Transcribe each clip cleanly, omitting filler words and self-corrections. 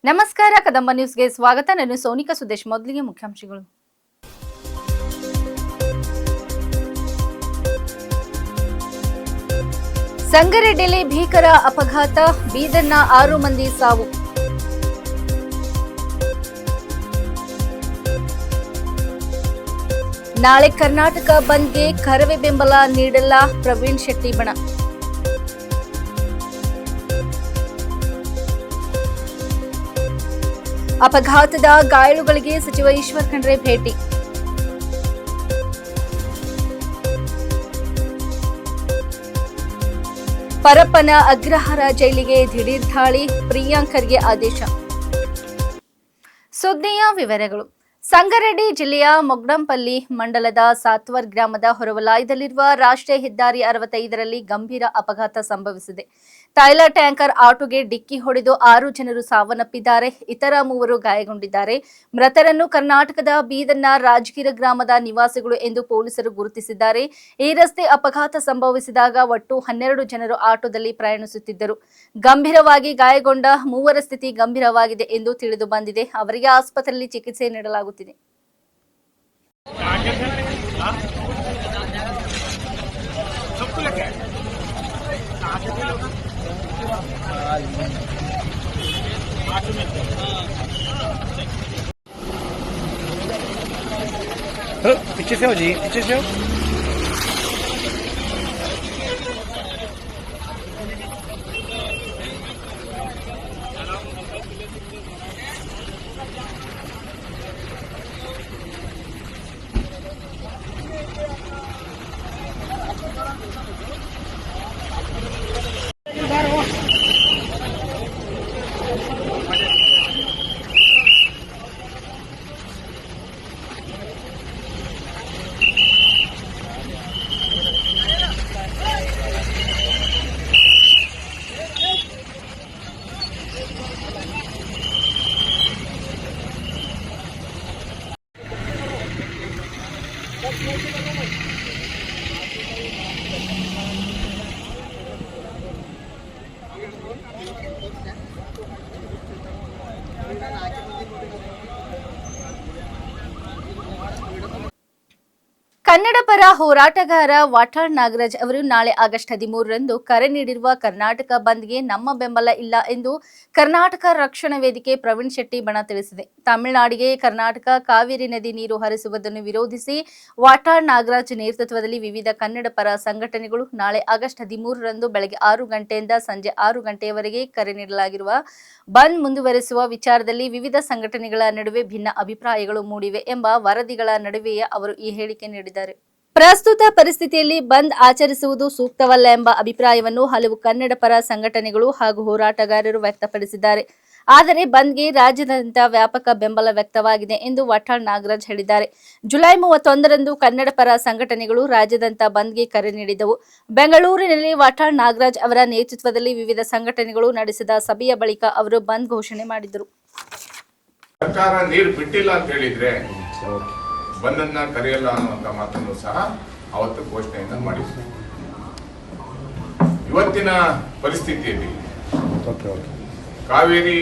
ನಮಸ್ಕಾರ ಕದಂಬ ನ್ಯೂಸ್ಗೆ ಸ್ವಾಗತ. ನಾನು ಸೋನಿಕಾ ಸುದೇಶ್. ಮೊದಲಿಗೆ ಮುಖ್ಯಾಂಶಗಳು. ಸಂಗಾರೆಡ್ಡಿಯಲ್ಲಿ ಭೀಕರ ಅಪಘಾತ, ಬೀದರ್ನ 6 ಮಂದಿ ಸಾವು. ನಾಳೆ ಕರ್ನಾಟಕ ಬಂದ್ಗೆ ಕರವೇ ಬೆಂಬಲ ನೀಡಲ್ಲ, ಪ್ರವೀಣ್ ಶೆಟ್ಟಿ ಬಣ. ಅಪಘಾತದ ಗಾಯಾಳುಗಳಿಗೆ ಸಚಿವ ಈಶ್ವರ್ ಖಂಡ್ರೆ ಭೇಟಿ. ಪರಪ್ಪನ ಅಗ್ರಹಾರ ಜೈಲಿಗೆ ದಿಢೀರ್ ದಾಳಿ, ಪ್ರಿಯಾಂಕರ್ಗೆ ಆದೇಶ. ಸುದ್ದಿಯ ವಿವರಗಳು. ಸಂಗಾರೆಡ್ಡಿ ಜಿಲ್ಲೆಯ ಮೊಗ್ಡಂಪಲ್ಲಿ ಮಂಡಲದ ಸಾತ್ವರ್ ಗ್ರಾಮದ ಹೊರವಲಯದಲ್ಲಿರುವ ರಾಷ್ಟ್ರೀಯ ಹೆದ್ದಾರಿ 65ರಲ್ಲಿ ಗಂಭೀರ ಅಪಘಾತ ಸಂಭವಿಸಿದೆ. ತೈಲ ಟ್ಯಾಂಕರ್ ಆಟೋಗೆ ಡಿಕ್ಕಿ ಹೊಡೆದು 6 ಜನರು ಸಾವನ್ನಪ್ಪಿದ್ದಾರೆ, ಇತರ 3 ಗಾಯಗೊಂಡಿದ್ದಾರೆ. ಮೃತರನ್ನು ಕರ್ನಾಟಕದ ಬೀದರ್ನ ರಾಜಗಿರ ಗ್ರಾಮದ ನಿವಾಸಿಗಳು ಎಂದು ಪೊಲೀಸರು ಗುರುತಿಸಿದ್ದಾರೆ. ಈ ರಸ್ತೆ ಅಪಘಾತ ಸಂಭವಿಸಿದಾಗ ಒಟ್ಟು 12 ಜನರು ಆಟೋದಲ್ಲಿ ಪ್ರಯಾಣಿಸುತ್ತಿದ್ದರು. ಗಂಭೀರವಾಗಿ ಗಾಯಗೊಂಡ 3ರ ಸ್ಥಿತಿ ಗಂಭೀರವಾಗಿದೆ ಎಂದು ತಿಳಿದು ಬಂದಿದೆ. ಅವರಿಗೆ ಆಸ್ಪತ್ರೆಯಲ್ಲಿ ಚಿಕಿತ್ಸೆ ನೀಡಲಾಗುತ್ತಿದೆ. पीछे से हो जी, पीछे से हो. ಕನ್ನಡ ಪರ ಹೋರಾಟಗಾರ ವಾಟಾಳ್ ನಾಗರಾಜ್ ಅವರು ನಾಳೆ ಆಗಸ್ಟ್ 13ರಂದು ಕರೆ ನೀಡಿರುವ ಕರ್ನಾಟಕ ಬಂದ್ಗೆ ನಮ್ಮ ಬೆಂಬಲ ಇಲ್ಲ ಎಂದು ಕರ್ನಾಟಕ ರಕ್ಷಣಾ ವೇದಿಕೆ ಪ್ರವೀಣ್ ಶೆಟ್ಟಿ ಬಣ ತಿಳಿಸಿದೆ. ತಮಿಳುನಾಡಿಗೆ ಕರ್ನಾಟಕ ಕಾವೇರಿ ನದಿ ನೀರು ಹರಿಸುವುದನ್ನು ವಿರೋಧಿಸಿ ವಾಟಾಳ್ ನಾಗರಾಜ್ ನೇತೃತ್ವದಲ್ಲಿ ವಿವಿಧ ಕನ್ನಡ ಪರ ಸಂಘಟನೆಗಳು ನಾಳೆ ಆಗಸ್ಟ್ 13ರಂದು ಬೆಳಗ್ಗೆ 6 ಗಂಟೆಯಿಂದ ಸಂಜೆ 6 ಗಂಟೆಯವರೆಗೆ ಕರೆ ನೀಡಲಾಗಿರುವ ಬಂದ್ ಮುಂದುವರೆಸುವ ವಿಚಾರದಲ್ಲಿ ವಿವಿಧ ಸಂಘಟನೆಗಳ ನಡುವೆ ಭಿನ್ನ ಅಭಿಪ್ರಾಯಗಳು ಮೂಡಿವೆ ಎಂಬ ವರದಿಗಳ ನಡುವೆಯೇ ಅವರು ಈ ಹೇಳಿಕೆ ನೀಡಿದ್ದಾರೆ. ಪ್ರಸ್ತುತ ಪರಿಸ್ಥಿತಿಯಲ್ಲಿ ಬಂದ್ ಆಚರಿಸುವುದು ಸೂಕ್ತವಲ್ಲ ಎಂಬ ಅಭಿಪ್ರಾಯವನ್ನು ಹಲವು ಕನ್ನಡ ಪರ ಸಂಘಟನೆಗಳು ಹಾಗೂ ಹೋರಾಟಗಾರರು ವ್ಯಕ್ತಪಡಿಸಿದ್ದಾರೆ. ಆದರೆ ಬಂದ್ಗೆ ರಾಜ್ಯಾದ್ಯಂತ ವ್ಯಾಪಕ ಬೆಂಬಲ ವ್ಯಕ್ತವಾಗಿದೆ ಎಂದು ವಾಟಾಳ್ ನಾಗರಾಜ್ ಹೇಳಿದ್ದಾರೆ. ಜುಲೈ 31ರಂದು ಕನ್ನಡ ಪರ ಸಂಘಟನೆಗಳು ರಾಜ್ಯಾದ್ಯಂತ ಬಂದ್ಗೆ ಕರೆ ನೀಡಿದವು. ಬೆಂಗಳೂರಿನಲ್ಲಿ ವಾಟಾಳ್ ನಾಗರಾಜ್ ಅವರ ನೇತೃತ್ವದಲ್ಲಿ ವಿವಿಧ ಸಂಘಟನೆಗಳು ನಡೆಸಿದ ಸಭೆಯ ಬಳಿಕ ಅವರು ಬಂದ್ ಘೋಷಣೆ ಮಾಡಿದರು. ಸರ್ಕಾರ ನೀರು ಬಿಟ್ಟಿಲ್ಲ ಅಂತ ಹೇಳಿದ್ರೆ ಬಂದನ್ನ ಕರೆಯಲ್ಲ ಅನ್ನುವಂತ ಮಾತನ್ನು ಸಹ ಅವತ್ತು ಘೋಷಣೆಯನ್ನ ಮಾಡಿದ್ರು. ಇವತ್ತಿನ ಪರಿಸ್ಥಿತಿಯಲ್ಲಿ ಕಾವೇರಿ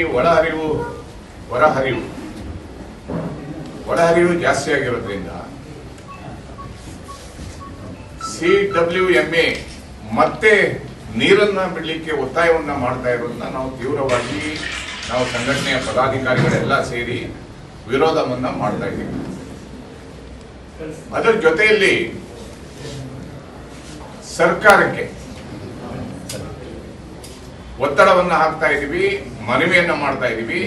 ಒಳಹರಿವು ಜಾಸ್ತಿ ಆಗಿರೋದ್ರಿಂದ CWMA ಮತ್ತೆ ನೀರನ್ನ ಬಿಡಲಿಕ್ಕೆ ಒತ್ತಾಯವನ್ನ ಮಾಡ್ತಾ ಇರೋದನ್ನ ನಾವು ತೀವ್ರವಾಗಿ ಸಂಘಟನೆಯ ಪದಾಧಿಕಾರಿಗಳೆಲ್ಲ ಸೇರಿ ವಿರೋಧವನ್ನ ಮಾಡ್ತಾ ಇದ್ದೀವಿ. ಅದರ ಜೊತೆಯಲ್ಲಿ ಸರ್ಕಾರಕ್ಕೆ ಒತ್ತಡವನ್ನ ಹಾಕ್ತಾ ಇದೀವಿ, ಮನವಿಯನ್ನ ಮಾಡ್ತಾ ಇದೀವಿ.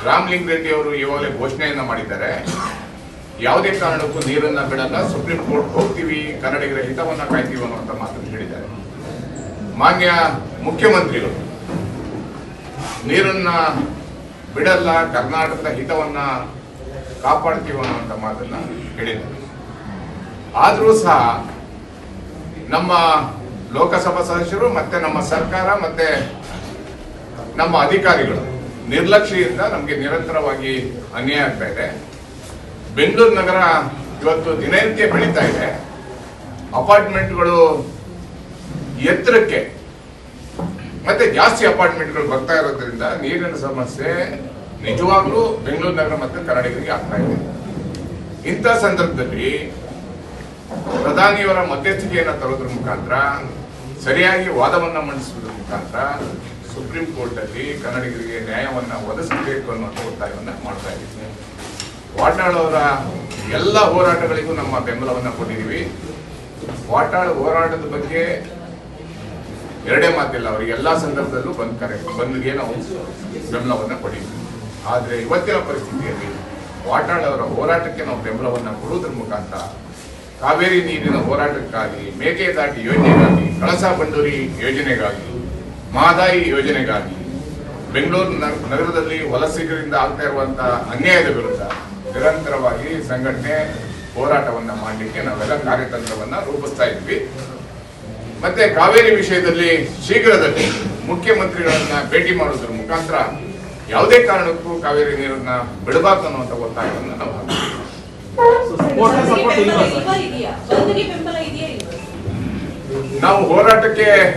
ರಾಮಲಿಂಗ ರೆಡ್ಡಿ ಅವರು ಇವಾಗಲೇ ಘೋಷಣೆಯನ್ನ ಮಾಡಿದ್ದಾರೆ, ಯಾವುದೇ ಕಾರಣಕ್ಕೂ ನೀರನ್ನ ಬಿಡಲ್ಲ, ಸುಪ್ರೀಂ ಕೋರ್ಟ್ ಹೋಗ್ತೀವಿ, ಕನ್ನಡಿಗರ ಹಿತವನ್ನ ಕಾಯ್ತೀವಿ ಅನ್ನುವಂತ ಮಾತನ್ನು ಹೇಳಿದ್ದಾರೆ. ಮಾನ್ಯ ಮುಖ್ಯಮಂತ್ರಿಗಳು ನೀರನ್ನ ಬಿಡಲ್ಲ, ಕರ್ನಾಟಕದ ಹಿತವನ್ನ ಕಾಪಾಡ್ತೀವಿ ಅನ್ನುವಂತ ಮಾತನ್ನ ಹೇಳಿದ್ದಾರೆ. ಆದರೂ ಸಹ ನಮ್ಮ ಲೋಕಸಭಾ ಸದಸ್ಯರು ಮತ್ತೆ ನಮ್ಮ ಸರ್ಕಾರ ಮತ್ತೆ ನಮ್ಮ ಅಧಿಕಾರಿಗಳು ನಿರ್ಲಕ್ಷ್ಯದಿಂದ ನಮಗೆ ನಿರಂತರವಾಗಿ ಅನ್ಯಾಯ ಆಗ್ತಾ ಇದೆ. ಬೆಂಗಳೂರು ನಗರ ಇವತ್ತು ದಿನನಿತ್ಯ ಬೆಳೀತಾ ಇದೆ. ಅಪಾರ್ಟ್ಮೆಂಟ್ಗಳು ಎತ್ತರಕ್ಕೆ ಮತ್ತೆ ಜಾಸ್ತಿ ಅಪಾರ್ಟ್ಮೆಂಟ್ಗಳು ಬರ್ತಾ ಇರೋದ್ರಿಂದ ನೀರಿನ ಸಮಸ್ಯೆ ನಿಜವಾಗ್ಲೂ ಬೆಂಗಳೂರು ನಗರ ಮತ್ತು ಕನ್ನಡಿಗರಿಗೆ ಆಗ್ತಾ ಇದೆ. ಇಂಥ ಸಂದರ್ಭದಲ್ಲಿ ಪ್ರಧಾನಿಯವರ ಮಧ್ಯಸ್ಥಿಕೆಯನ್ನು ತರೋದ್ರ ಮುಖಾಂತರ, ಸರಿಯಾಗಿ ವಾದವನ್ನ ಮಂಡಿಸುವುದರ ಮುಖಾಂತರ ಸುಪ್ರೀಂ ಕೋರ್ಟ್ ಅಲ್ಲಿ ಕನ್ನಡಿಗರಿಗೆ ನ್ಯಾಯವನ್ನ ಒದಗಿಸಬೇಕು ಅನ್ನುವಂಥ ಒತ್ತಾಯವನ್ನ ಮಾಡ್ತಾ ಇದ್ದೀವಿ. ವಾಟಾಳ್ ಅವರ ಎಲ್ಲ ಹೋರಾಟಗಳಿಗೂ ನಮ್ಮ ಬೆಂಬಲವನ್ನ ಕೊಟ್ಟಿದ್ದೀವಿ. ವಾಟಾಳ್ ಹೋರಾಟದ ಬಗ್ಗೆ ಎರಡೇ ಮಾತಿಲ್ಲ, ಅವರಿಗೆ ಎಲ್ಲಾ ಸಂದರ್ಭದಲ್ಲೂ ಬಂದ್ಗೆ ನಾವು ಬೆಂಬಲವನ್ನ ಕೊಟ್ಟಿದ್ದೀವಿ. ಆದ್ರೆ ಇವತ್ತಿನ ಪರಿಸ್ಥಿತಿಯಲ್ಲಿ ವಾಟಾಳ್ ಅವರ ಹೋರಾಟಕ್ಕೆ ನಾವು ಬೆಂಬಲವನ್ನ ಕೊಡುವುದರ ಮುಖಾಂತರ ಕಾವೇರಿ ನೀರಿನ ಹೋರಾಟಕ್ಕಾಗಿ, ಮೇಕೆದಾಟಿ ಯೋಜನೆಗಾಗಿ, ಕಳಸಾ ಬಂಡೂರಿ ಯೋಜನೆಗಾಗಿ, ಮಹದಾಯಿ ಯೋಜನೆಗಾಗಿ, ಬೆಂಗಳೂರು ನಗರದಲ್ಲಿ ವಲಸಿಗರಿಂದ ಆಗ್ತಾ ಇರುವಂತಹ ಅನ್ಯಾಯದ ವಿರುದ್ಧ ನಿರಂತರವಾಗಿ ಸಂಘಟನೆ ಹೋರಾಟವನ್ನ ಮಾಡಲಿಕ್ಕೆ ನಾವೆಲ್ಲ ಕಾರ್ಯತಂತ್ರವನ್ನ ರೂಪಿಸ್ತಾ ಇದ್ವಿ. ಮತ್ತೆ ಕಾವೇರಿ ವಿಷಯದಲ್ಲಿ ಶೀಘ್ರದಲ್ಲಿ ಮುಖ್ಯಮಂತ್ರಿಗಳನ್ನ ಭೇಟಿ ಮಾಡುವುದರ ಮುಖಾಂತರ ಯಾವುದೇ ಕಾರಣಕ್ಕೂ ಕಾವೇರಿ ನೀರನ್ನ ಬಿಡಬಾರ್ದು ಅನ್ನುವಂಥ ಒತ್ತಾಯವನ್ನು ನಾವು ಹಾಕ್ತೀವಿ. ನಾವು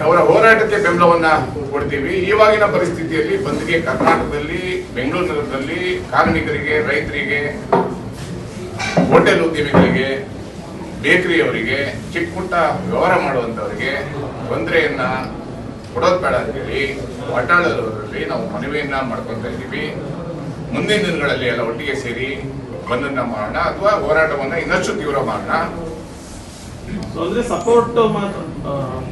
ಅವರ ಹೋರಾಟಕ್ಕೆ ಬೆಂಬಲವನ್ನ ಕೊಡ್ತೀವಿ. ಇವಾಗಿನ ಪರಿಸ್ಥಿತಿಯಲ್ಲಿ ಬಂದ್ಗೆ ಕರ್ನಾಟಕದಲ್ಲಿ, ಬೆಂಗಳೂರು ನಗರದಲ್ಲಿ ಕಾರ್ಮಿಕರಿಗೆ, ರೈತರಿಗೆ, ಹೋಟೆಲ್ ಉದ್ಯಮಿಗಳಿಗೆ, ಬೇಕರಿಯವರಿಗೆ, ಚಿಕ್ಕ ಪುಟ್ಟ ವ್ಯವಹಾರ ಮಾಡುವಂತವರಿಗೆ ತೊಂದರೆಯನ್ನ ಕೊಡೋದು ಬೇಡ ಅಂತೇಳಿ ವಾಟಾಳರಲ್ಲಿ ನಾವು ಮನವಿಯನ್ನ ಮಾಡ್ಕೊಂತ ಇದ್ದೀವಿ. ಮುಂದಿನ ದಿನಗಳಲ್ಲಿ ಎಲ್ಲ ಒಟ್ಟಿಗೆ ಸೇರಿ ಬಂದನ್ನ ಮಾಡೋಣ ಅಥವಾ ಹೋರಾಟವನ್ನ ಇನ್ನಷ್ಟು ತೀವ್ರ ಮಾಡೋಣ. ಅಂದ್ರೆ ಸಪೋರ್ಟ್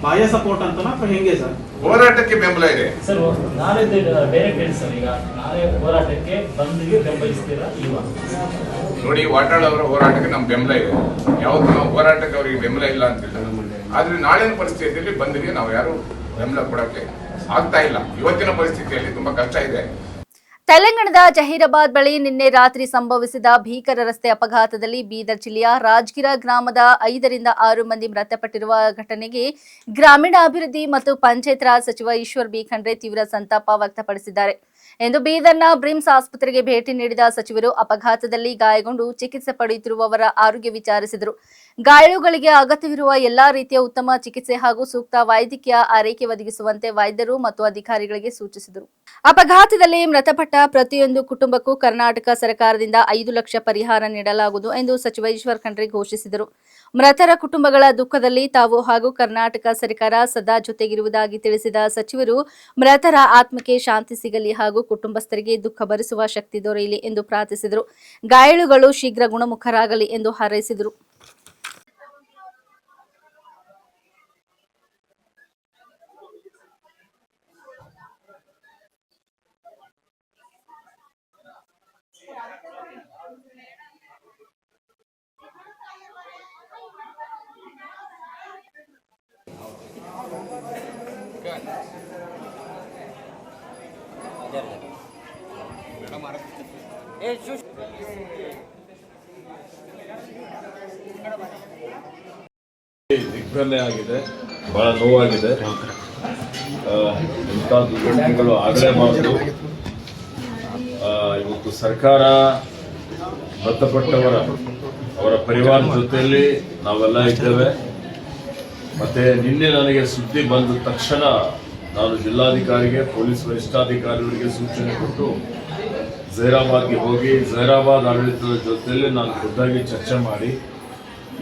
ಬಾಹ್ಯ ಸಪೋರ್ಟ್ ಅಂತನಾ ಅಥವಾ ಹೆಂಗೆ ಸರ್? ಹೋರಾಟಕ್ಕೆ ಬೆಂಬಲ ಇದೆ ಸರ್. ನಾಳೆ ಡೈರೆಕ್ಟ್ ಹೇಳಿ ಸರ್, ಈಗ ನಾಳೆ ಹೋರಾಟಕ್ಕೆ ಬಂದ್ಗೆ ಬೆಂಬಲಿಸ್ತೀರಾ ಇವಾಗ? ನೋಡಿ, ವಾಟಾಳ್ ಅವರ ಹೋರಾಟಕ್ಕೆ ನಮ್ಮ ಬೆಂಬಲ ಇದೆ. ಯಾವತ್ತು ನಾವು ಹೋರಾಟಕ್ಕೆ ಅವರಿಗೆ ಬೆಂಬಲ ಇಲ್ಲ ಅಂತಿಲ್ಲ. ಆದ್ರೆ ನಾಳಿನ ಪರಿಸ್ಥಿತಿಯಲ್ಲಿ ಬಂದ್ಗೆ ನಾವು ಯಾರು ಬೆಂಬಲ ಕೊಡಕ್ಕೆ ಆಗ್ತಾ ಇಲ್ಲ. ಇವತ್ತಿನ ಪರಿಸ್ಥಿತಿಯಲ್ಲಿ ತುಂಬಾ ಕಷ್ಟ ಇದೆ. ತೆಲಂಗಾಣದ ಜಹೀರಾಬಾದ್ ಬಳಿ ನಿನ್ನೆ ರಾತ್ರಿ ಸಂಭವಿಸಿದ ಭೀಕರ ರಸ್ತೆ ಅಪಘಾತದಲ್ಲಿ ಬೀದರ್ ಜಿಲ್ಲೆಯ ರಾಜ್ಗಿರ ಗ್ರಾಮದ 5 ರಿಂದ 6 ಮಂದಿ ಮೃತಪಟ್ಟಿರುವ ಘಟನೆಗೆ ಗ್ರಾಮೀಣಾಭಿವೃದ್ಧಿ ಮತ್ತು ಪಂಚಾಯತ್ ರಾಜ್ ಸಚಿವ ಈಶ್ವರ್ ಬಿ ಖಂಡ್ರೆ ತೀವ್ರ ಸಂತಾಪ ವ್ಯಕ್ತಪಡಿಸಿದ್ದಾರೆ ಎಂದು ಬೀದರ್ನ ಬ್ರಿಮ್ಸ್ ಆಸ್ಪತ್ರೆಗೆ ಭೇಟಿ ನೀಡಿದ ಸಚಿವರು ಅಪಘಾತದಲ್ಲಿ ಗಾಯಗೊಂಡು ಚಿಕಿತ್ಸೆ ಪಡೆಯುತ್ತಿರುವವರ ಆರೋಗ್ಯ ವಿಚಾರಿಸಿದರು. ಗಾಯಾಳುಗಳಿಗೆ ಅಗತ್ಯವಿರುವ ಎಲ್ಲಾ ರೀತಿಯ ಉತ್ತಮ ಚಿಕಿತ್ಸೆ ಹಾಗೂ ಸೂಕ್ತ ವೈದ್ಯಕೀಯ ಆರೈಕೆ ಒದಗಿಸುವಂತೆ ವೈದ್ಯರು ಮತ್ತು ಅಧಿಕಾರಿಗಳಿಗೆ ಸೂಚಿಸಿದರು. ಅಪಘಾತದಲ್ಲಿ ಮೃತಪಟ್ಟ ಪ್ರತಿಯೊಂದು ಕುಟುಂಬಕ್ಕೂ ಕರ್ನಾಟಕ ಸರ್ಕಾರದಿಂದ 5 ಲಕ್ಷ ಪರಿಹಾರ ನೀಡಲಾಗುವುದು ಎಂದು ಸಚಿವ ಈಶ್ವರ್ ಖಂಡ್ರೆ ಘೋಷಿಸಿದರು. ಮೃತರ ಕುಟುಂಬಗಳ ದುಃಖದಲ್ಲಿ ತಾವು ಹಾಗೂ ಕರ್ನಾಟಕ ಸರ್ಕಾರ ಸದಾ ಜೊತೆಗಿರುವುದಾಗಿ ತಿಳಿಸಿದ ಸಚಿವರು ಮೃತರ ಆತ್ಮಕ್ಕೆ ಶಾಂತಿ ಸಿಗಲಿ ಹಾಗೂ ಕುಟುಂಬಸ್ಥರಿಗೆ ದುಃಖ ಭರಿಸುವ ಶಕ್ತಿ ದೊರೆಯಲಿ ಎಂದು ಪ್ರಾರ್ಥಿಸಿದರು. ಗಾಯಾಳುಗಳು ಶೀಘ್ರ ಗುಣಮುಖರಾಗಲಿ ಎಂದು ಹಾರೈಸಿದರು. ದಿಗ್ಭ್ರಮೆ ಆಗಿದೆ, ಬಹಳ ನೋವಾಗಿದೆ. ಇಂಥ ದುರ್ಘಟನೆಗಳು ಆಗಲೇಬಾರದು. ಇವತ್ತು ಸರ್ಕಾರ ಅವರ ಪರಿವಾರದ ಜೊತೆಯಲ್ಲಿ ನಾವೆಲ್ಲ ಇದ್ದೇವೆ. ಮತ್ತೆ ನಿನ್ನೆ ನನಗೆ ಸುದ್ದಿ ಬಂದ ತಕ್ಷಣ ನಾನು ಜಿಲ್ಲಾಧಿಕಾರಿಗೆ, ಪೊಲೀಸ್ ವರಿಷ್ಠಾಧಿಕಾರಿಯವರಿಗೆ ಸೂಚನೆ ಕೊಟ್ಟು ಜಹೀರಾಬಾದ್ಗೆ ಹೋಗಿ ಜಹೀರಾಬಾದ್ ಆಡಳಿತದ ಜೊತೆಯಲ್ಲಿ ನಾನು ಖುದ್ದಾಗಿ ಚರ್ಚೆ ಮಾಡಿ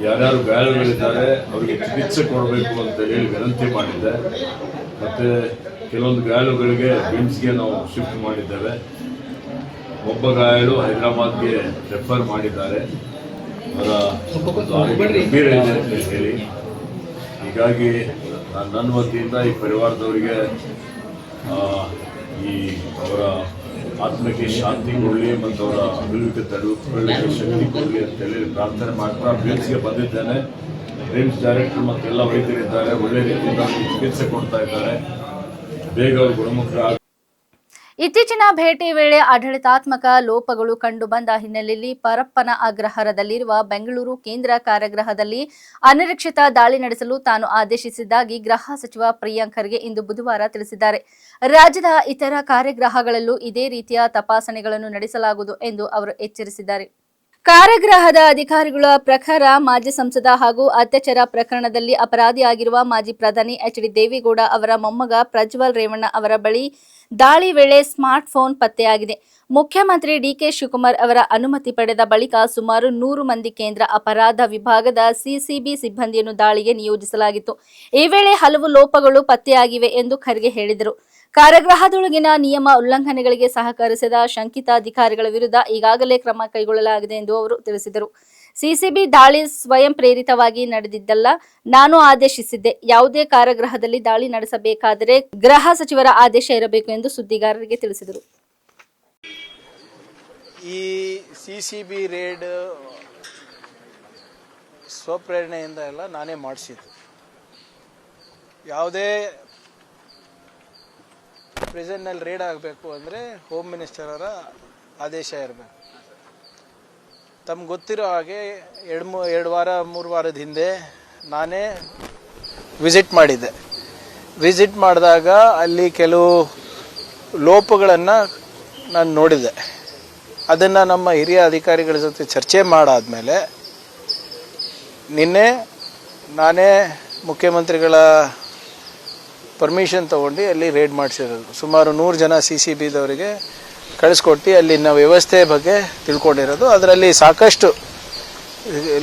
ಯಾರ್ಯಾರು ಗಾಯಾಳುಗಳಿದ್ದಾರೆ ಅವರಿಗೆ ಚಿಕಿತ್ಸೆ ಕೊಡಬೇಕು ಅಂತ ಹೇಳಿ ವಿನಂತಿ ಮಾಡಿದ್ದೆ. ಮತ್ತು ಕೆಲವೊಂದು ಗಾಯಾಳುಗಳಿಗೆ ಬಿಮ್ಸ್ಗೆ ನಾವು ಶಿಫ್ಟ್ ಮಾಡಿದ್ದೇವೆ. ಒಬ್ಬ ಗಾಯಾಳು ಹೈದರಾಬಾದ್ಗೆ ರೆಫರ್ ಮಾಡಿದ್ದಾರೆ. ಅವರ ಗಂಭೀರ ಇದೆ ಅಂತ ಹೇಳಿ, ಹೀಗಾಗಿ ನನ್ನ ವತಿಯಿಂದ ಈ ಪರಿವಾರದವರಿಗೆ ಈ ಅವರ ಆತ್ಮಕ್ಕೆ ಶಾಂತಿ ಕೊಡಲಿ ಮತ್ತು ಅವರ ಅಭಿವೃದ್ಧಿ ತಡೆದುಕೊಳ್ಳಲಿಕ್ಕೆ ಶಕ್ತಿ ಕೊಡಲಿ ಅಂತೇಳಿ ಪ್ರಾರ್ಥನೆ ಮಾಡ್ತಾ ಬ್ರಿಮ್ಸ್ಗೆ ಬಂದಿದ್ದೇನೆ. ಬ್ರಿಮ್ಸ್ ಡೈರೆಕ್ಟರ್ ಮತ್ತು ಎಲ್ಲ ವೈದ್ಯರಿದ್ದಾರೆ, ಒಳ್ಳೆ ರೀತಿಯಿಂದ ಚಿಕಿತ್ಸೆ ಕೊಡ್ತಾ ಇದ್ದಾರೆ. ಬೇಗ ಅವರು ಗುಣಮುಖರಾಗ. ಇತ್ತೀಚಿನ ಭೇಟಿ ವೇಳೆ ಆಡಳಿತಾತ್ಮಕ ಲೋಪಗಳು ಕಂಡುಬಂದ ಹಿನ್ನೆಲೆಯಲ್ಲಿ ಪರಪ್ಪನ ಅಗ್ರಹಾರದಲ್ಲಿರುವ ಬೆಂಗಳೂರು ಕೇಂದ್ರ ಕಾರಾಗೃಹದಲ್ಲಿ ಅನಿರೀಕ್ಷಿತ ದಾಳಿ ನಡೆಸಲು ತಾನು ಆದೇಶಿಸಿದ್ದಾಗಿ ಗೃಹ ಸಚಿವ ಪ್ರಿಯಾಂಕ್ ಖರ್ಗೆ ಇಂದು ಬುಧವಾರ ತಿಳಿಸಿದ್ದಾರೆ. ರಾಜ್ಯದ ಇತರ ಕಾರಾಗೃಹಗಳಲ್ಲೂ ಇದೇ ರೀತಿಯ ತಪಾಸಣೆಗಳನ್ನು ನಡೆಸಲಾಗುವುದು ಎಂದು ಅವರು ಎಚ್ಚರಿಸಿದ್ದಾರೆ. ಕಾರಾಗೃಹದ ಅಧಿಕಾರಿಗಳ ಪ್ರಕಾರ ಮಾಜಿ ಸಂಸದ ಹಾಗೂ ಅತ್ಯಾಚಾರ ಪ್ರಕರಣದಲ್ಲಿ ಅಪರಾಧಿಯಾಗಿರುವ ಮಾಜಿ ಪ್ರಧಾನಿ ಎಚ್.ಡಿ. ದೇವೇಗೌಡ ಅವರ ಮೊಮ್ಮಗ ಪ್ರಜ್ವಲ್ ರೇವಣ್ಣ ಅವರ ಬಳಿ ದಾಳಿ ವೇಳೆ ಸ್ಮಾರ್ಟ್ ಫೋನ್ ಪತ್ತೆಯಾಗಿದೆ. ಮುಖ್ಯಮಂತ್ರಿ ಡಿಕೆ ಶಿವಕುಮಾರ್ ಅವರ ಅನುಮತಿ ಪಡೆದ ಬಳಿಕ ಸುಮಾರು 100 ಮಂದಿ ಕೇಂದ್ರ ಅಪರಾಧ ವಿಭಾಗದ ಸಿಸಿಬಿ ಸಿಬ್ಬಂದಿಯನ್ನು ದಾಳಿಗೆ ನಿಯೋಜಿಸಲಾಗಿತ್ತು. ಈ ವೇಳೆ ಹಲವು ಲೋಪಗಳು ಪತ್ತೆಯಾಗಿವೆ ಎಂದು ಖರ್ಗೆ ಹೇಳಿದರು. ಕಾರಾಗೃಹದೊಳಗಿನ ನಿಯಮ ಉಲ್ಲಂಘನೆಗಳಿಗೆ ಸಹಕರಿಸಿದ ಶಂಕಿತ ಅಧಿಕಾರಿಗಳ ವಿರುದ್ಧ ಈಗಾಗಲೇ ಕ್ರಮ ಕೈಗೊಳ್ಳಲಾಗಿದೆ ಎಂದು ಅವರು ತಿಳಿಸಿದರು. ಸಿಸಿಬಿ ದಾಳಿ ಸ್ವಯಂ ಪ್ರೇರಿತವಾಗಿ ನಡೆದಿದ್ದಲ್ಲ, ನಾನು ಆದೇಶಿಸಿದ್ದೆ. ಯಾವುದೇ ಕಾರಾಗೃಹದಲ್ಲಿ ದಾಳಿ ನಡೆಸಬೇಕಾದರೆ ಗೃಹ ಸಚಿವರ ಆದೇಶ ಇರಬೇಕು ಎಂದು ಸುದ್ದಿಗಾರರಿಗೆ ತಿಳಿಸಿದರು. ಈ ಸಿಸಿಬಿ ರೇಡ್ ಸ್ವಪ್ರೇರಣೆಯಿಂದ ಎಲ್ಲ ನಾನೇ ಮಾಡಿಸಿದ್ದು. ಯಾವುದೇ ಪ್ರಿಸನ್ನಲ್ಲಿ ರೇಡ್ ಆಗಬೇಕು ಅಂದರೆ ಹೋಮ್ ಮಿನಿಸ್ಟರ್ ಅವರ ಆದೇಶ ಇರಬೇಕು. ತಮ್ಗೆ ಗೊತ್ತಿರೋ ಹಾಗೆ 3 ವಾರದ ಹಿಂದೆ ನಾನೇ ವಿಸಿಟ್ ಮಾಡಿದ್ದೆ. ವಿಸಿಟ್ ಮಾಡಿದಾಗ ಅಲ್ಲಿ ಕೆಲವು ಲೋಪಗಳನ್ನು ನಾನು ನೋಡಿದೆ. ಅದನ್ನು ನಮ್ಮ ಹಿರಿಯ ಅಧಿಕಾರಿಗಳ ಜೊತೆ ಚರ್ಚೆ ಮಾಡಾದ್ಮೇಲೆ ನಿನ್ನೆ ನಾನೇ ಮುಖ್ಯಮಂತ್ರಿಗಳ ಪರ್ಮಿಷನ್ ತೊಗೊಂಡು ಅಲ್ಲಿ ರೇಡ್ ಮಾಡಿಸಿರೋದು. ಸುಮಾರು 100 ಜನ ಸಿಸಿಬಿದವರಿಗೆ ಕಳಿಸ್ಕೊಟ್ಟು ಅಲ್ಲಿನ ವ್ಯವಸ್ಥೆ ಬಗ್ಗೆ ತಿಳ್ಕೊಂಡಿರೋದು. ಅದರಲ್ಲಿ ಸಾಕಷ್ಟು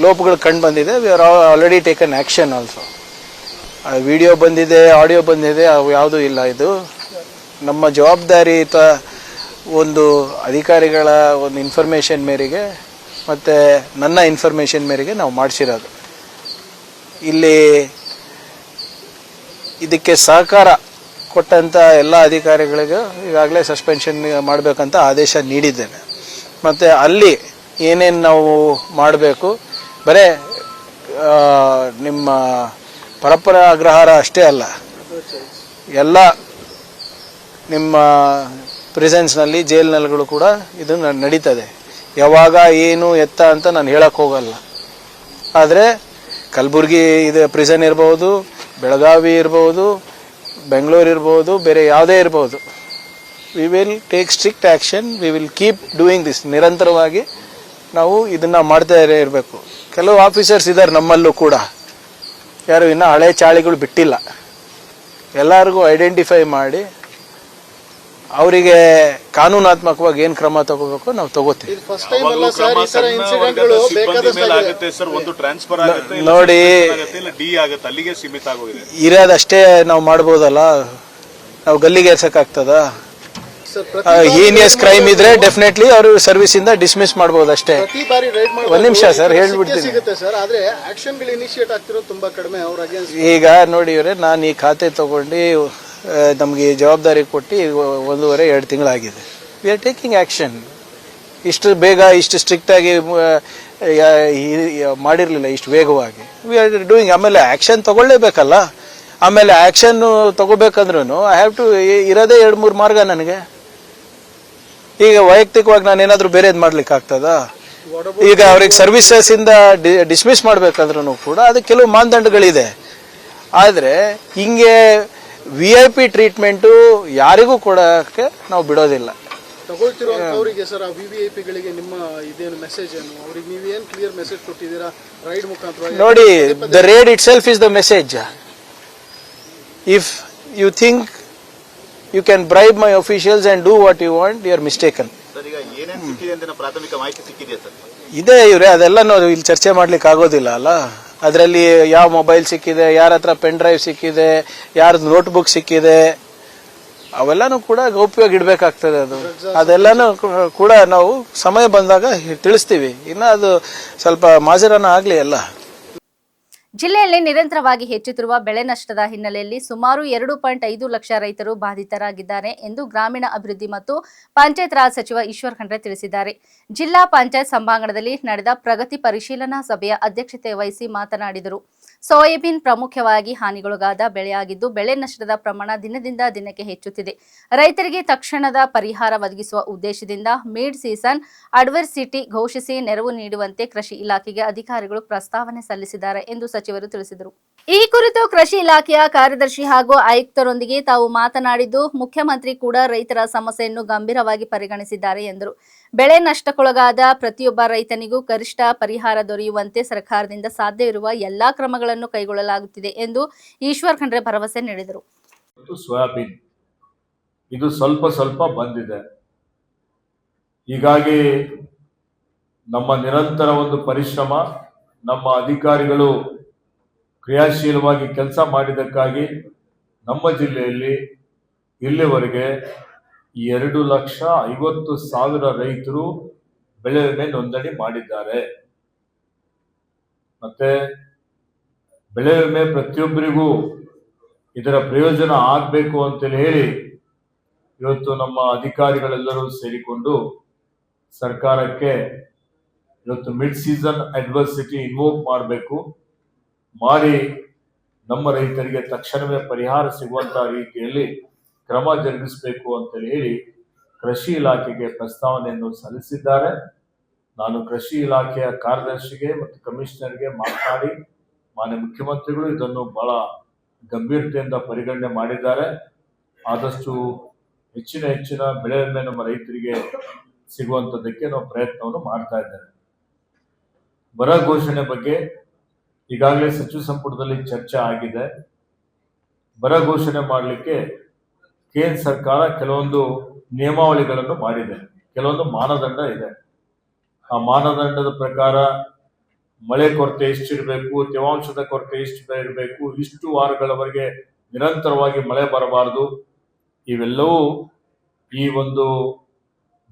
ಲೋಪಗಳು ಕಂಡು ಬಂದಿದೆ. We are already taken action also. Video ಬಂದಿದೆ, ಆಡಿಯೋ ಬಂದಿದೆ, ಅವು ಯಾವುದೂ ಇಲ್ಲ. ಇದು ನಮ್ಮ ಜವಾಬ್ದಾರಿಯುತ ಒಂದು ಅಧಿಕಾರಿಗಳ ಒಂದು ಇನ್ಫಾರ್ಮೇಷನ್ ಮೇರೆಗೆ ಮತ್ತು ನನ್ನ ಇನ್ಫಾರ್ಮೇಷನ್ ಮೇರೆಗೆ ನಾವು ಮಾಡಿಸಿರೋದು. ಇಲ್ಲಿ ಇದಕ್ಕೆ ಸಹಕಾರ ಕೊಟ್ಟಂಥ ಎಲ್ಲ ಅಧಿಕಾರಿಗಳಿಗೂ ಈಗಾಗಲೇ ಸಸ್ಪೆನ್ಷನ್ ಮಾಡಬೇಕಂತ ಆದೇಶ ನೀಡಿದ್ದೇನೆ. ಮತ್ತು ಅಲ್ಲಿ ಏನೇನು ನಾವು ಮಾಡಬೇಕು, ಬರೇ ನಿಮ್ಮ ಪರಪರಾಗ್ರಹಾರ ಅಷ್ಟೇ ಅಲ್ಲ, ಎಲ್ಲ ನಿಮ್ಮ ಪ್ರಿಸನ್ಸ್ನಲ್ಲಿ ಜೈಲ್ನಲ್ಲಿಗಳು ಕೂಡ ಇದು ನಡೀತದೆ. ಯಾವಾಗ ಏನು ಎತ್ತ ಅಂತ ನಾನು ಹೇಳಕ್ಕೆ ಹೋಗಲ್ಲ. ಆದರೆ ಕಲಬುರಗಿ ಇದು ಪ್ರಿಸನ್ ಇರ್ಬೋದು, ಬೆಳಗಾವಿ ಇರ್ಬೋದು, ಬೆಂಗಳೂರು ಇರ್ಬೋದು, ಬೇರೆ ಯಾವುದೇ ಇರ್ಬೋದು, we will take strict action. We will keep doing this. ನಿರಂತರವಾಗಿ ನಾವು ಇದನ್ನು ಮಾಡ್ತಾ ಇರಬೇಕು. ಕೆಲವು ಆಫೀಸರ್ಸ್ ಇದ್ದಾರೆ ನಮ್ಮಲ್ಲೂ ಕೂಡ, ಯಾರು ಇನ್ನೂ ಹಳೆ ಚಾಳಿಗಳು ಬಿಟ್ಟಿಲ್ಲ. ಎಲ್ಲರಿಗೂ ಐಡೆಂಟಿಫೈ ಮಾಡಿ ಅವರಿಗೆ ಕಾನೂನಾತ್ಮಕವಾಗಿ ಏನು ಕ್ರಮ ತಗೋಬೇಕು ನಾವು ತಗೋತೀವಿ. ನೋಡಿ, ಇರೋದಷ್ಟೇ ನಾವು ಮಾಡ್ಬೋದಲ್ಲ, ನಾವು ಗಲ್ಲಿಗೆ ಏರ್ಸಕ್ಕಾಗ್ತದ? ಹೀನಿಯಸ್ ಕ್ರೈಮ್ ಇದ್ರೆ ಡೆಫಿನೆಟ್ಲಿ ಅವರು ಸರ್ವಿಸ್ ಇಂದ ಡಿಸ್ಮಿಸ್ ಮಾಡಬಹುದು ಅಷ್ಟೇ. ಒಂದ್ ನಿಮಿಷ ಸರ್, ಹೇಳ್ಬಿಡ್ತೀನಿ. ಈಗ ನೋಡಿ ಇವ್ರೆ, ನಾನು ಈ ಖಾತೆ ತಗೊಂಡು ನಮಗೆ ಜವಾಬ್ದಾರಿ ಕೊಟ್ಟು 1.5-2 ತಿಂಗಳಾಗಿದೆ. We are taking action. ಇಷ್ಟು ಬೇಗ ಇಷ್ಟು ಸ್ಟ್ರಿಕ್ಟ್ ಆಗಿ ಮಾಡಿರಲಿಲ್ಲ, ಇಷ್ಟು ವೇಗವಾಗಿ. We are doing. ಆಮೇಲೆ ಆ್ಯಕ್ಷನ್ ತಗೊಳ್ಳೇಬೇಕಲ್ಲ. ಆಮೇಲೆ ಆ್ಯಕ್ಷನ್ ತಗೋಬೇಕಂದ್ರೂ ಐ ಹ್ಯಾವ್ ಟು ಇರೋದೇ 2-3 ಮಾರ್ಗ ನನಗೆ. ಈಗ ವೈಯಕ್ತಿಕವಾಗಿ ನಾನು ಏನಾದರೂ ಬೇರೆದು ಮಾಡ್ಲಿಕ್ಕೆ ಆಗ್ತದಾ? ಈಗ ಅವ್ರಿಗೆ ಸರ್ವಿಸಸ್ ಇಂದ ಡಿಸ್ಮಿಸ್ ಮಾಡ್ಬೇಕಂದ್ರೂ ಕೂಡ ಅದಕ್ಕೆ ಕೆಲವು ಮಾನದಂಡಗಳಿದೆ. ಆದರೆ ಹಿಂಗೆ VIP ಟ್ರೀಟ್ಮೆಂಟು ಯಾರಿಗೂ ಕೊಡೋಕ್ಕೆ ನಾವು ಬಿಡೋದಿಲ್ಲ. ತಗೊಳ್ತಿರೋರಿಗೆ ಸರ್, ಆ VVIPಗಳಿಗೆ ನಿಮ್ಮ ಇದೇನು ಮೆಸೇಜ್ ಏನು, ಅವ್ರಿಗೆ ನೀವೇನು ಕ್ಲಿಯರ್ ಮೆಸೇಜ್ ಕೊಟ್ಟಿದ್ದೀರಾ ರೈಡ್ ಮುಖಾಂತರ? ನೋಡಿ, the raid itself is the message. If you think you can bribe my officials and do what you want, you are mistaken. ಇದೆ ಇವ್ರೆ, ಅದೆಲ್ಲ ನಾವು ಇಲ್ಲಿ ಚರ್ಚೆ ಮಾಡ್ಲಿಕ್ಕೆ ಆಗೋದಿಲ್ಲ ಅಲ್ಲ. ಅದರಲ್ಲಿ ಯಾವ ಮೊಬೈಲ್ ಸಿಕ್ಕಿದೆ, ಯಾರ ಹತ್ರ ಪೆನ್ ಡ್ರೈವ್ ಸಿಕ್ಕಿದೆ, ಯಾರ್ದು ನೋಟ್ಬುಕ್ ಸಿಕ್ಕಿದೆ, ಅವೆಲ್ಲನೂ ಕೂಡ ಗೌಪ್ಯವಾಗಿ ಇಡಬೇಕಾಗ್ತದೆ. ಅದೆಲ್ಲನೂ ಕೂಡ ನಾವು ಸಮಯ ಬಂದಾಗ ತಿಳಿಸ್ತೀವಿ. ಇನ್ನು ಅದು ಸ್ವಲ್ಪ ಮಾಜರಾನ ಆಗಲಿ ಎಲ್ಲ. ಜಿಲ್ಲೆಯಲ್ಲಿ ನಿರಂತರವಾಗಿ ಹೆಚ್ಚುತ್ತಿರುವ ಬೆಳೆ ನಷ್ಟದ ಹಿನ್ನೆಲೆಯಲ್ಲಿ ಸುಮಾರು 2.5 ಲಕ್ಷ ರೈತರು ಬಾಧಿತರಾಗಿದ್ದಾರೆ ಎಂದು ಗ್ರಾಮೀಣ ಅಭಿವೃದ್ಧಿ ಮತ್ತು ಪಂಚಾಯತ್ ರಾಜ್ ಸಚಿವ ಈಶ್ವರ್ ಖಂಡ್ರೆ ತಿಳಿಸಿದ್ದಾರೆ. ಜಿಲ್ಲಾ ಪಂಚಾಯತ್ ಸಭಾಂಗಣದಲ್ಲಿ ನಡೆದ ಪ್ರಗತಿ ಪರಿಶೀಲನಾ ಸಭೆಯ ಅಧ್ಯಕ್ಷತೆ ವಹಿಸಿ ಮಾತನಾಡಿದರು. ಸೋಯಾಬೀನ್ ಪ್ರಮುಖವಾಗಿ ಹಾನಿಗೊಳಗಾದ ಬೆಳೆಯಾಗಿದ್ದು ಬೆಳೆ ನಷ್ಟದ ಪ್ರಮಾಣ ದಿನದಿಂದ ದಿನಕ್ಕೆ ಹೆಚ್ಚುತ್ತಿದೆ. ರೈತರಿಗೆ ತಕ್ಷಣದ ಪರಿಹಾರ ಒದಗಿಸುವ ಉದ್ದೇಶದಿಂದ ಮಿಡ್ ಸೀಸನ್ ಅಡ್ವರ್ಸಿಟಿ ಘೋಷಿಸಿ ನೆರವು ನೀಡುವಂತೆ ಕೃಷಿ ಇಲಾಖೆಗೆ ಅಧಿಕಾರಿಗಳು ಪ್ರಸ್ತಾವನೆ ಸಲ್ಲಿಸಿದ್ದಾರೆ ಎಂದು ಸಚಿವರು ತಿಳಿಸಿದರು. ಈ ಕುರಿತು ಕೃಷಿ ಇಲಾಖೆಯ ಕಾರ್ಯದರ್ಶಿ ಹಾಗೂ ಆಯುಕ್ತರೊಂದಿಗೆ ತಾವು ಮಾತನಾಡಿದ್ದು, ಮುಖ್ಯಮಂತ್ರಿ ಕೂಡ ರೈತರ ಸಮಸ್ಯೆಯನ್ನು ಗಂಭೀರವಾಗಿ ಪರಿಗಣಿಸಿದ್ದಾರೆ ಎಂದರು. ಬೆಳೆ ನಷ್ಟಕ್ಕೊಳಗಾದ ಪ್ರತಿಯೊಬ್ಬ ರೈತನಿಗೂ ಗರಿಷ್ಠ ಪರಿಹಾರ ದೊರೆಯುವಂತೆ ಸರ್ಕಾರದಿಂದ ಸಾಧ್ಯವಿರುವ ಎಲ್ಲಾ ಕ್ರಮಗಳನ್ನು ಕೈಗೊಳ್ಳಲಾಗುತ್ತಿದೆ ಎಂದು ಈಶ್ವರ್ ಖಂಡ್ರೆ ಭರವಸೆ ನೀಡಿದರು. ಸೋಯಾಬೀನ್ ಇದು ಸ್ವಲ್ಪ ಬಂದಿದೆ. ಹೀಗಾಗಿ ನಮ್ಮ ನಿರಂತರ ಒಂದು ಪರಿಶ್ರಮ, ನಮ್ಮ ಅಧಿಕಾರಿಗಳು ಕ್ರಿಯಾಶೀಲವಾಗಿ ಕೆಲಸ ಮಾಡಿದ್ದಕ್ಕಾಗಿ ನಮ್ಮ ಜಿಲ್ಲೆಯಲ್ಲಿ ಇಲ್ಲಿವರೆಗೆ 2,50,000 ರೈತರು ಬೆಳೆ ವಿಮೆ ನೋಂದಣಿ ಮಾಡಿದ್ದಾರೆ. ಮತ್ತೆ ಬೆಳೆ ವಿಮೆ ಪ್ರತಿಯೊಬ್ಬರಿಗೂ ಇದರ ಪ್ರಯೋಜನ ಆಗಬೇಕು ಅಂತೇಳಿ ಹೇಳಿ ಇವತ್ತು ನಮ್ಮ ಅಧಿಕಾರಿಗಳೆಲ್ಲರೂ ಸೇರಿಕೊಂಡು ಸರ್ಕಾರಕ್ಕೆ ಇವತ್ತು ಮಿಡ್ ಸೀಸನ್ ಅಡ್ವರ್ಸಿಟಿ ಇನ್ವೋಕ್ ಮಾಡಿ ನಮ್ಮ ರೈತರಿಗೆ ತಕ್ಷಣವೇ ಪರಿಹಾರ ಸಿಗುವಂತಹ ರೀತಿಯಲ್ಲಿ ಕ್ರಮ ಜರುಗಿಸಬೇಕು ಅಂತೇಳಿ ಹೇಳಿ ಕೃಷಿ ಇಲಾಖೆಗೆ ಪ್ರಸ್ತಾವನೆಯನ್ನು ಸಲ್ಲಿಸಿದ್ದಾರೆ. ನಾನು ಕೃಷಿ ಇಲಾಖೆಯ ಕಾರ್ಯದರ್ಶಿಗೆ ಮತ್ತು ಕಮಿಷನರ್ಗೆ ಮಾತನಾಡಿ ಮಾನ್ಯ ಮುಖ್ಯಮಂತ್ರಿಗಳು ಇದನ್ನು ಬಹಳ ಗಂಭೀರತೆಯಿಂದ ಪರಿಗಣನೆ ಮಾಡಿದ್ದಾರೆ. ಆದಷ್ಟು ಹೆಚ್ಚಿನ ಬೆಳೆ ವಿಮೆ ನಮ್ಮ ರೈತರಿಗೆ ಸಿಗುವಂಥದ್ದಕ್ಕೆ ನಾವು ಪ್ರಯತ್ನವನ್ನು ಮಾಡ್ತಾ ಇದ್ದೇವೆ. ಬರ ಘೋಷಣೆ ಬಗ್ಗೆ ಈಗಾಗಲೇ ಸಚಿವ ಸಂಪುಟದಲ್ಲಿ ಚರ್ಚೆ ಆಗಿದೆ. ಬರ ಘೋಷಣೆ ಮಾಡಲಿಕ್ಕೆ ಕೇಂದ್ರ ಸರ್ಕಾರ ಕೆಲವೊಂದು ನಿಯಮಾವಳಿಗಳನ್ನು ಮಾಡಿದೆ, ಕೆಲವೊಂದು ಮಾನದಂಡ ಇದೆ. ಆ ಮಾನದಂಡದ ಪ್ರಕಾರ ಮಳೆ ಕೊರತೆ ಎಷ್ಟಿರಬೇಕು, ತೇವಾಂಶದ ಕೊರತೆ ಎಷ್ಟು ಇರಬೇಕು, ಇಷ್ಟು ವಾರಗಳವರೆಗೆ ನಿರಂತರವಾಗಿ ಮಳೆ ಬರಬಾರದು. ಇವೆಲ್ಲವೂ ಈ ಒಂದು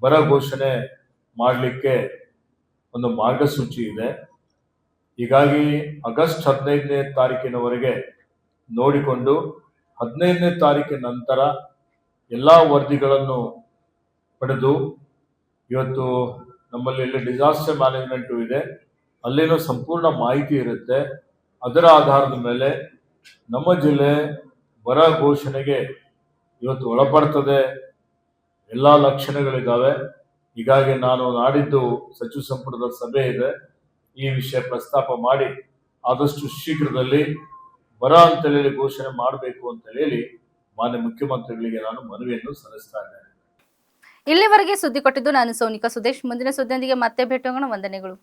ಬರ ಘೋಷಣೆ ಮಾಡಲಿಕ್ಕೆ ಒಂದು ಮಾರ್ಗಸೂಚಿ ಇದೆ. ಹೀಗಾಗಿ ಆಗಸ್ಟ್ 15ನೇ ತಾರೀಕಿನವರೆಗೆ ನೋಡಿಕೊಂಡು 15ನೇ ತಾರೀಕಿನ ನಂತರ ಎಲ್ಲ ವರದಿಗಳನ್ನು ಪಡೆದು, ಇವತ್ತು ನಮ್ಮಲ್ಲಿ ಎಲ್ಲ ಡಿಸಾಸ್ಟರ್ ಮ್ಯಾನೇಜ್ಮೆಂಟು ಇದೆ, ಅಲ್ಲೇನೋ ಸಂಪೂರ್ಣ ಮಾಹಿತಿ ಇರುತ್ತೆ. ಅದರ ಆಧಾರದ ಮೇಲೆ ನಮ್ಮ ಜಿಲ್ಲೆ ಬರ ಘೋಷಣೆಗೆ ಇವತ್ತು ಒಳಪಡ್ತದೆ, ಎಲ್ಲ ಲಕ್ಷಣಗಳಿದ್ದಾವೆ. ಹೀಗಾಗಿ ನಾನು ನಾಡಿದ್ದು ಸಚಿವ ಸಂಪುಟದ ಸಭೆ ಇದೆ, ಈ ವಿಷಯ ಪ್ರಸ್ತಾಪ ಮಾಡಿ ಆದಷ್ಟು ಶೀಘ್ರದಲ್ಲಿ ಬರ ಅಂತೇಳಿ ಘೋಷಣೆ ಮಾಡಬೇಕು ಅಂತ ಹೇಳಿ ಮಾನ್ಯ ಮುಖ್ಯಮಂತ್ರಿಗಳಿಗೆ ನಾನು ಮನವಿಯನ್ನು ಸಲ್ಲಿಸ್ತಾ ಇದ್ದೇನೆ. ಇಲ್ಲಿವರೆಗೆ ಸುದ್ದಿ ಕೊಟ್ಟಿದ್ದು ನಾನು ಸೋನಿಕಾ ಸುದೇಶ್. ಮುಂದಿನ ಸುದ್ದಿಯೊಂದಿಗೆ ಮತ್ತೆ ಭೇಟಿಯಾಗೋಣ. ವಂದನೆಗಳು.